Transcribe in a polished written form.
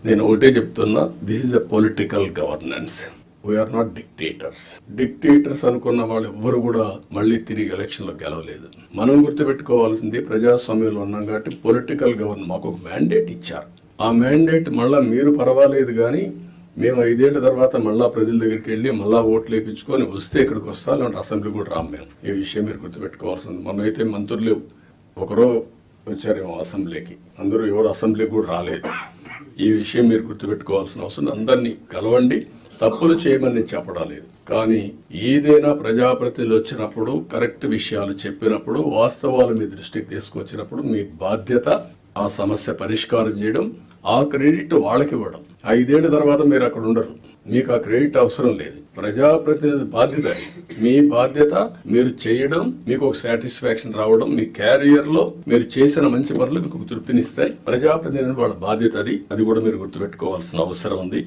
నేను ఒకటే చెప్తున్నా, this is a political governance. We are not dictators అనుకున్న వాళ్ళు ఎవ్వరు కూడా మళ్ళీ తిరిగి ఎలక్షన్ లో గెలవలేదు. మనం గుర్తుపెట్టుకోవాల్సింది, ప్రజాస్వామ్యంలో ఉన్నాం కాబట్టి పొలిటికల్ గవర్నెన్స్ మాకు ఒక మ్యాండేట్ ఇచ్చారు. ఆ మ్యాండేట్ మళ్ళా మీరు పర్వాలేదు కానీ మేము 5 ఏళ్ల తర్వాత మళ్ళా ప్రజల దగ్గరికి వెళ్ళి మళ్ళా ఓట్లు వేయించుకొని వస్తే ఇక్కడికి వస్తాం, లేదంటే అసెంబ్లీ కూడా రాము మేము. ఈ విషయం మీరు గుర్తుపెట్టుకోవాల్సింది. మొన్నైతే మంత్రులు ఒకరో వచ్చారేమో అసెంబ్లీకి, అందరూ ఎవరు అసెంబ్లీకి కూడా రాలేదు. ఈ విషయం మీరు గుర్తుపెట్టుకోవాల్సిన అవసరం. అందరినీ కలవండి, తప్పులు చేయమని చెప్పడం లేదు, కానీ ఏదైనా ప్రజాప్రతినిధులు వచ్చినప్పుడు కరెక్ట్ విషయాలు చెప్పినప్పుడు వాస్తవాలు మీ దృష్టికి తీసుకొచ్చినప్పుడు మీ బాధ్యత ఆ సమస్య పరిష్కారం చేయడం, ఆ క్రెడిట్ వాళ్ళకి ఇవ్వడం. 5 ఏళ్ల తర్వాత మీరు అక్కడ ఉండరు, మీకు ఆ క్రెడిట్ అవసరం లేదు. ప్రజాప్రతినిధి బాధ్యత, మీ బాధ్యత మీరు చేయడం, మీకు ఒక సాటిస్ఫాక్షన్ రావడం, మీ క్యారియర్ లో మీరు చేసిన మంచి పనులు మీకు తృప్తినిస్తాయి. ప్రజాప్రతినిధి వాళ్ళ బాధ్యత అది కూడా మీరు గుర్తుపెట్టుకోవాల్సిన అవసరం ఉంది.